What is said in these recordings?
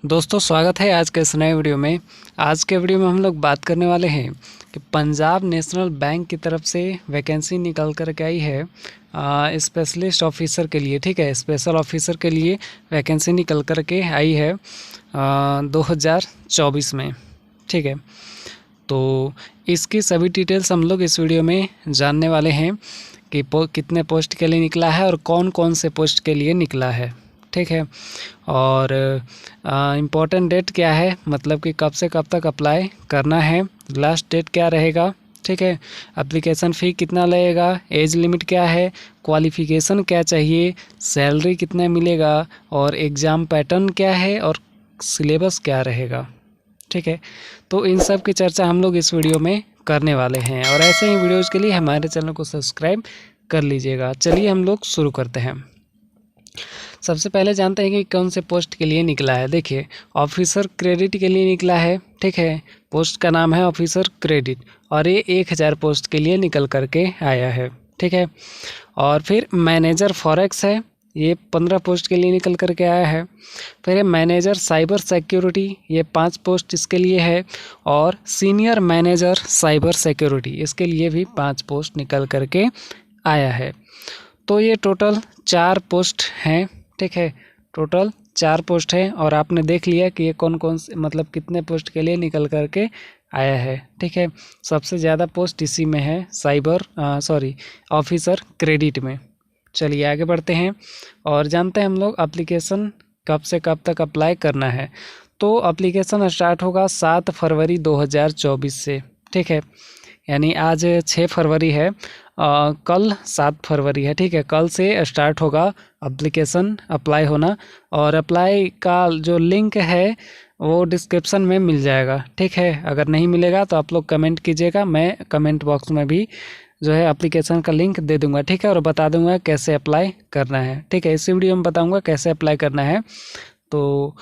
दोस्तों स्वागत है आज के इस नए वीडियो में। आज के वीडियो में हम लोग बात करने वाले हैं कि पंजाब नेशनल बैंक की तरफ से वैकेंसी निकल कर के आई है स्पेशलिस्ट ऑफिसर के लिए। ठीक है, स्पेशल ऑफिसर के लिए वैकेंसी निकल कर के आई है 2024 में। ठीक है, तो इसकी सभी डिटेल्स हम लोग इस वीडियो में जानने वाले हैं कि कितने पोस्ट के लिए निकला है और कौन कौन से पोस्ट के लिए निकला है। ठीक है, और इम्पोर्टेंट डेट क्या है, मतलब कि कब से कब तक अप्लाई करना है, लास्ट डेट क्या रहेगा। ठीक है, एप्लीकेशन फ़ी कितना लगेगा, एज लिमिट क्या है, क्वालिफ़िकेशन क्या चाहिए, सैलरी कितना मिलेगा और एग्ज़ाम पैटर्न क्या है और सिलेबस क्या रहेगा। ठीक है, तो इन सब की चर्चा हम लोग इस वीडियो में करने वाले हैं और ऐसे ही वीडियोज़ के लिए हमारे चैनल को सब्सक्राइब कर लीजिएगा। चलिए हम लोग शुरू करते हैं। सबसे पहले जानते हैं कि कौन से पोस्ट के लिए निकला है। देखिए, ऑफिसर क्रेडिट के लिए निकला है। ठीक है, पोस्ट का नाम है ऑफिसर क्रेडिट और ये 1000 पोस्ट के लिए निकल करके आया है। ठीक है, और फिर मैनेजर फॉरेक्स है, ये 15 पोस्ट के लिए निकल करके आया है। फिर मैनेजर साइबर सिक्योरिटी, ये 5 पोस्ट इसके लिए है। और सीनियर मैनेजर साइबर सिक्योरिटी, इसके लिए भी 5 पोस्ट निकल करके आया है। तो ये टोटल 4 पोस्ट हैं। ठीक है, टोटल 4 पोस्ट है और आपने देख लिया कि ये कौन कौन से, मतलब कितने पोस्ट के लिए निकल करके आया है। ठीक है, सबसे ज़्यादा पोस्ट इसी में है, ऑफिसर क्रेडिट में। चलिए आगे बढ़ते हैं और जानते हैं हम लोग एप्लीकेशन कब से कब तक अप्लाई करना है। तो एप्लीकेशन स्टार्ट होगा 7 फरवरी 2024 से। ठीक है, यानी आज 6 फरवरी है, कल 7 फरवरी है। ठीक है, कल से स्टार्ट होगा एप्लीकेशन अप्लाई होना और अप्लाई का जो लिंक है वो डिस्क्रिप्शन में मिल जाएगा। ठीक है, अगर नहीं मिलेगा तो आप लोग कमेंट कीजिएगा, मैं कमेंट बॉक्स में भी जो है एप्लीकेशन का लिंक दे दूंगा। ठीक है, और बता दूंगा कैसे अप्लाई करना है। ठीक है, इस वीडियो में बताऊंगा कैसे अप्लाई करना है। तो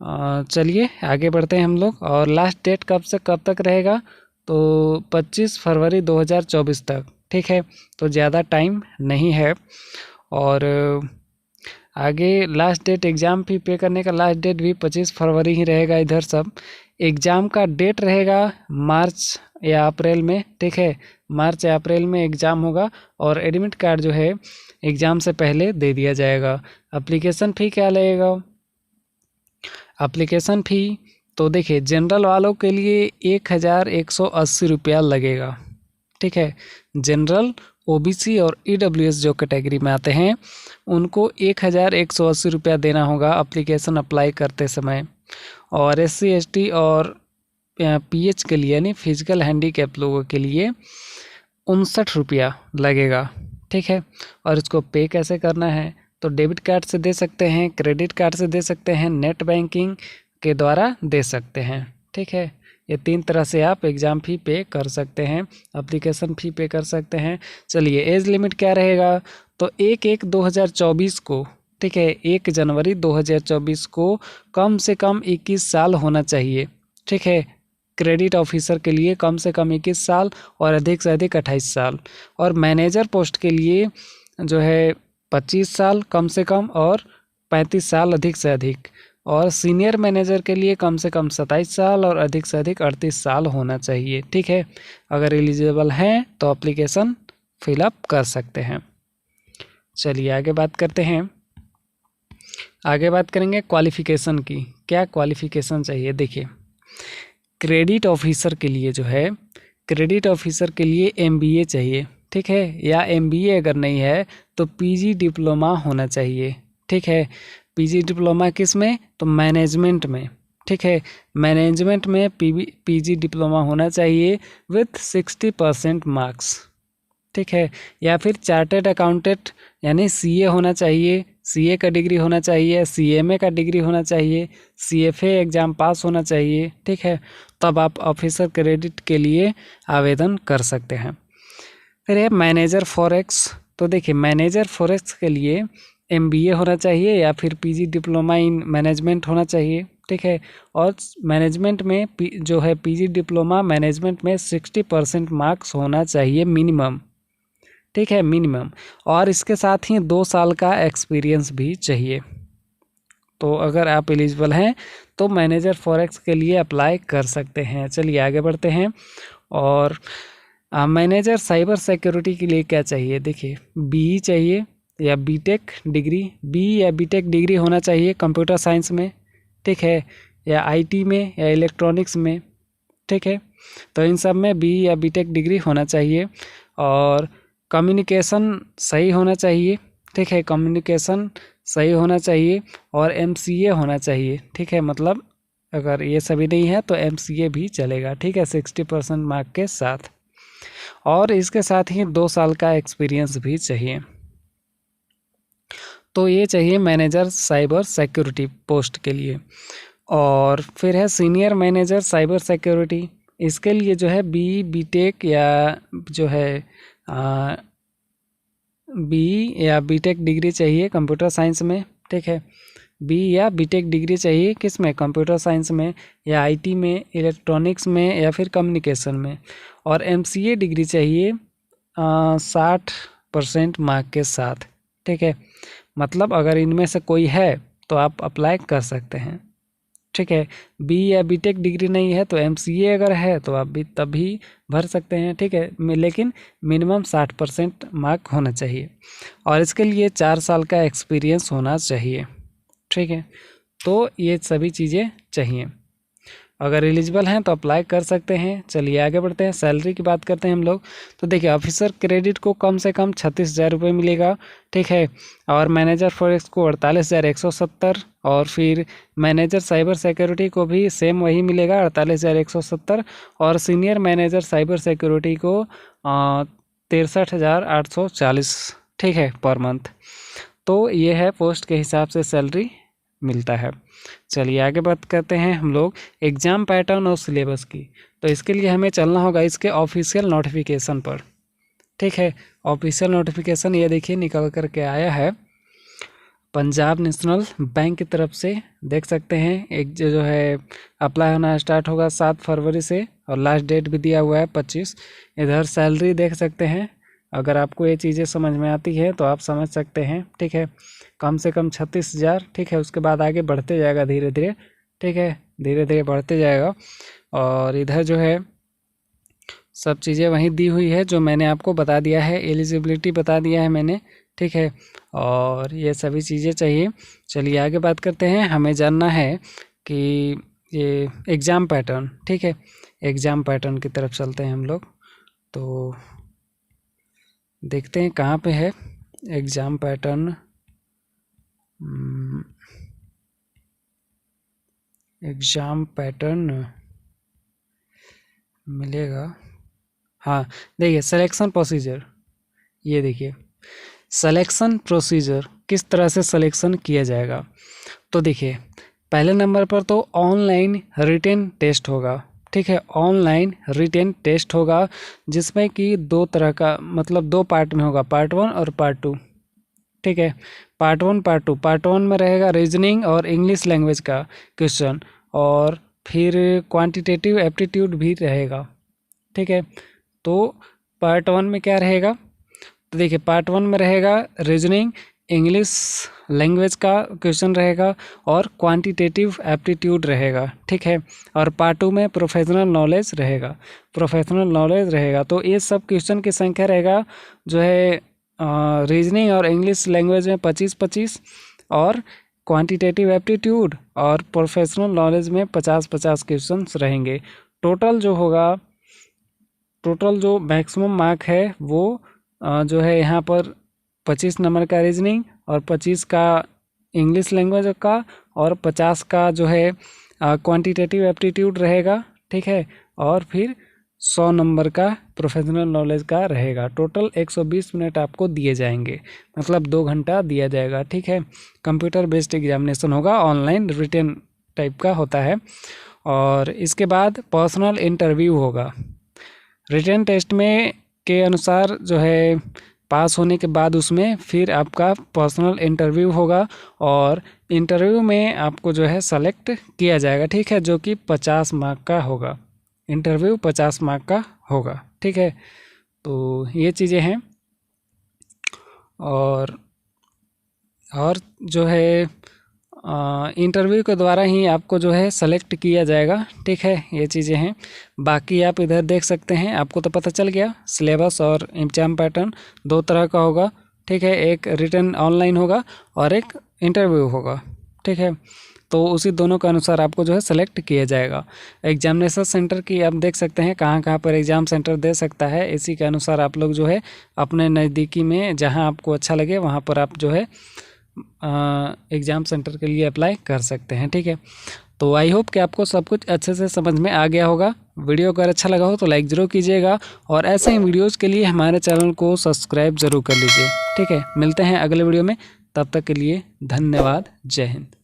चलिए आगे बढ़ते हैं हम लोग। और लास्ट डेट कब से कब तक रहेगा, तो 25 फरवरी 2024 तक। ठीक है, तो ज़्यादा टाइम नहीं है। और आगे लास्ट डेट एग्ज़ाम फी पे करने का लास्ट डेट भी 25 फरवरी ही रहेगा। इधर सब एग्ज़ाम का डेट रहेगा मार्च या अप्रैल में। ठीक है, मार्च या अप्रैल में एग्ज़ाम होगा और एडमिट कार्ड जो है एग्ज़ाम से पहले दे दिया जाएगा। एप्लीकेशन फ़ी क्या लगेगा, एप्लीकेशन फ़ी तो देखिए जनरल वालों के लिए 1180 रुपया लगेगा। ठीक है, जनरल, ओबीसी और ईडब्ल्यूएस जो कैटेगरी में आते हैं उनको 1180 रुपया देना होगा एप्लीकेशन अप्लाई करते समय। और एससी एसटी और पीएच के लिए यानी फिजिकल हैंडीकैप लोगों के लिए 59 रुपया लगेगा। ठीक है, और इसको पे कैसे करना है, तो डेबिट कार्ड से दे सकते हैं, क्रेडिट कार्ड से दे सकते हैं, नेट बैंकिंग के द्वारा दे सकते हैं। ठीक है, ये 3 तरह से आप एग्ज़ाम फ़ी पे कर सकते हैं, एप्लीकेशन फ़ी पे कर सकते हैं। चलिए एज लिमिट क्या रहेगा, तो 1/1/2024 को, ठीक है, 1 जनवरी 2024 को कम से कम 21 साल होना चाहिए। ठीक है, क्रेडिट ऑफिसर के लिए कम से कम 21 साल और अधिक से अधिक 28 साल। और मैनेजर पोस्ट के लिए जो है 25 साल कम से कम और 35 साल अधिक से अधिक। और सीनियर मैनेजर के लिए कम से कम 27 साल और अधिक से अधिक 38 साल होना चाहिए। ठीक है, अगर एलिजिबल हैं तो एप्लीकेशन फिलअप कर सकते हैं। चलिए आगे बात करते हैं। आगे बात करेंगे क्वालिफ़िकेशन की, क्या क्वालिफ़िकेशन चाहिए। देखिए, क्रेडिट ऑफिसर के लिए जो है, क्रेडिट ऑफिसर के लिए एमबीए चाहिए। ठीक है, या एमबीए अगर नहीं है तो पीजी डिप्लोमा होना चाहिए। ठीक है, पीजी डिप्लोमा किस में, तो मैनेजमेंट में। ठीक है, मैनेजमेंट में पीजी डिप्लोमा होना चाहिए विथ 60% मार्क्स। ठीक है, या फिर चार्टेड अकाउंटेंट यानी सीए होना चाहिए, सीए का डिग्री होना चाहिए, सीएमए का डिग्री होना चाहिए, सीएफए एग्ज़ाम पास होना चाहिए। ठीक है, तब आप ऑफिसर क्रेडिट के लिए आवेदन कर सकते हैं। फिर है मैनेजर फॉरेक्स, तो देखिए मैनेजर फॉरेक्स के लिए एमबीए होना चाहिए या फिर पीजी डिप्लोमा इन मैनेजमेंट होना चाहिए। ठीक है, और मैनेजमेंट में जो है पीजी डिप्लोमा मैनेजमेंट में 60% मार्क्स होना चाहिए मिनिमम। ठीक है, मिनिमम, और इसके साथ ही 2 साल का एक्सपीरियंस भी चाहिए। तो अगर आप एलिजिबल हैं तो मैनेजर फॉरेक्स के लिए अप्लाई कर सकते हैं। चलिए आगे बढ़ते हैं। और मैनेजर साइबर सिक्योरिटी के लिए क्या चाहिए, देखिए बीई चाहिए या बीटेक डिग्री, बीई या बीटेक डिग्री होना चाहिए कंप्यूटर साइंस में, ठीक है, या आईटी में या इलेक्ट्रॉनिक्स में, ठीक है। तो इन सब में बीई या बीटेक डिग्री होना चाहिए। और कम्युनिकेशन सही होना चाहिए, ठीक है, कम्युनिकेशन सही होना चाहिए। और एमसीए होना चाहिए, ठीक है, मतलब अगर ये सभी नहीं है तो एमसीए भी चलेगा, ठीक है, 60% मार्क के साथ। और इसके साथ ही 2 साल का एक्सपीरियंस भी चाहिए। तो ये चाहिए मैनेजर साइबर सिक्योरिटी पोस्ट के लिए। और फिर है सीनियर मैनेजर साइबर सिक्योरिटी, इसके लिए जो है बी बीटेक या जो है बी या बीटेक डिग्री चाहिए कंप्यूटर साइंस में, ठीक है, बी या बीटेक डिग्री चाहिए किस में, कंप्यूटर साइंस में या आईटी में, इलेक्ट्रॉनिक्स में या फिर कम्युनिकेशन में। और एमसीए डिग्री चाहिए 60% मार्क के साथ, ठीक है, मतलब अगर इनमें से कोई है तो आप अप्लाई कर सकते हैं, ठीक है। बी या बीटेक डिग्री नहीं है तो एमसीए अगर है तो आप भी तभी भर सकते हैं, ठीक है, लेकिन मिनिमम 60% मार्क होना चाहिए। और इसके लिए 4 साल का एक्सपीरियंस होना चाहिए, ठीक है। तो ये सभी चीज़ें चाहिए। अगर एलिजिबल हैं तो अप्लाई कर सकते हैं। चलिए आगे बढ़ते हैं, सैलरी की बात करते हैं हम लोग। तो देखिए ऑफिसर क्रेडिट को कम से कम 36,000 रुपये मिलेगा, ठीक है। और मैनेजर फॉरेक्स को 48,170। और फिर मैनेजर साइबर सिक्योरिटी को भी सेम वही मिलेगा 48,170। और सीनियर मैनेजर साइबर सिक्योरिटी को 63,840, ठीक है, पर मंथ। तो ये है पोस्ट के हिसाब से सैलरी मिलता है। चलिए आगे बात करते हैं हम लोग एग्ज़ाम पैटर्न और सिलेबस की। तो इसके लिए हमें चलना होगा इसके ऑफिशियल नोटिफिकेशन पर, ठीक है। ऑफिशियल नोटिफिकेशन ये देखिए निकल कर के आया है पंजाब नेशनल बैंक की तरफ से, देख सकते हैं। एक जो है अप्लाई होना स्टार्ट होगा 7 फरवरी से और लास्ट डेट भी दिया हुआ है 25। इधर सैलरी देख सकते हैं। अगर आपको ये चीज़ें समझ में आती है तो आप समझ सकते हैं, ठीक है, कम से कम 36,000, ठीक है। उसके बाद आगे बढ़ते जाएगा धीरे धीरे, ठीक है, धीरे धीरे बढ़ते जाएगा। और इधर जो है सब चीज़ें वहीं दी हुई है जो मैंने आपको बता दिया है, एलिजिबिलिटी बता दिया है मैंने, ठीक है। और ये सभी चीज़ें चाहिए। चलिए आगे बात करते हैं। हमें जानना है कि ये एग्ज़ाम पैटर्न, ठीक है, एग्ज़ाम पैटर्न की तरफ चलते हैं हम लोग। तो देखते हैं कहाँ पे है एग्ज़ाम पैटर्न। एग्ज़ाम पैटर्न मिलेगा, हाँ देखिए सिलेक्शन प्रोसीजर, ये देखिए सिलेक्शन प्रोसीजर किस तरह से सिलेक्शन किया जाएगा। तो देखिए पहले नंबर पर तो ऑनलाइन रिटेन टेस्ट होगा, ठीक है, ऑनलाइन रिटेन टेस्ट होगा जिसमें कि 2 तरह का, मतलब 2 पार्ट में होगा, पार्ट 1 और पार्ट 2, ठीक है। पार्ट 1 पार्ट 2, पार्ट 1 में रहेगा रीजनिंग और इंग्लिश लैंग्वेज का क्वेश्चन, और फिर क्वांटिटेटिव एप्टीट्यूड भी रहेगा, ठीक है। तो पार्ट 1 में क्या रहेगा, तो देखिए पार्ट 1 में रहेगा रीजनिंग, इंग्लिश लैंग्वेज का क्वेश्चन रहेगा और क्वांटिटेटिव एप्टीट्यूड रहेगा, ठीक है। और पार्ट 2 में प्रोफेशनल नॉलेज रहेगा, प्रोफेशनल नॉलेज रहेगा। तो ये सब क्वेश्चन की संख्या रहेगा जो है रीजनिंग और इंग्लिश लैंग्वेज में 25-25, और क्वांटिटेटिव एप्टीट्यूड और प्रोफेशनल नॉलेज में 50-50 क्वेश्चंस रहेंगे। टोटल जो होगा, टोटल जो मैक्सिमम मार्क है वो जो है यहाँ पर 25 नंबर का रीजनिंग और 25 का इंग्लिश लैंग्वेज का और 50 का जो है क्वांटिटेटिव एप्टीट्यूड रहेगा, ठीक है। और फिर 100 नंबर का प्रोफेशनल नॉलेज का रहेगा। टोटल 120 मिनट आपको दिए जाएंगे, मतलब 2 घंटा दिया जाएगा, ठीक है। कंप्यूटर बेस्ड एग्जामिनेशन होगा, ऑनलाइन रिटन टाइप का होता है। और इसके बाद पर्सनल इंटरव्यू होगा। रिटन टेस्ट में के अनुसार जो है पास होने के बाद उसमें फिर आपका पर्सनल इंटरव्यू होगा, और इंटरव्यू में आपको जो है सेलेक्ट किया जाएगा, ठीक है, जो कि 50 मार्क का होगा। इंटरव्यू 50 मार्क का होगा, ठीक है। तो ये चीज़ें हैं। और जो है इंटरव्यू के द्वारा ही आपको जो है सेलेक्ट किया जाएगा। ठीक है, ये चीज़ें हैं। बाकी आप इधर देख सकते हैं, आपको तो पता चल गया सिलेबस और एग्जाम पैटर्न दो तरह का होगा। ठीक है, एक रिटन ऑनलाइन होगा और एक इंटरव्यू होगा। ठीक है, तो उसी दोनों के अनुसार आपको जो है सेलेक्ट किया जाएगा। एग्जामिनेशन सेंटर की आप देख सकते हैं कहाँ कहाँ पर एग्ज़ाम सेंटर दे सकता है, इसी के अनुसार आप लोग जो है अपने नज़दीकी में जहाँ आपको अच्छा लगे वहाँ पर आप जो है एग्ज़ाम सेंटर के लिए अप्लाई कर सकते हैं। ठीक है, तो आई होप कि आपको सब कुछ अच्छे से समझ में आ गया होगा। वीडियो अगर अच्छा लगा हो तो लाइक ज़रूर कीजिएगा और ऐसे ही वीडियोज़ के लिए हमारे चैनल को सब्सक्राइब ज़रूर कर लीजिए। ठीक है, मिलते हैं अगले वीडियो में, तब तक के लिए धन्यवाद। जय हिंद।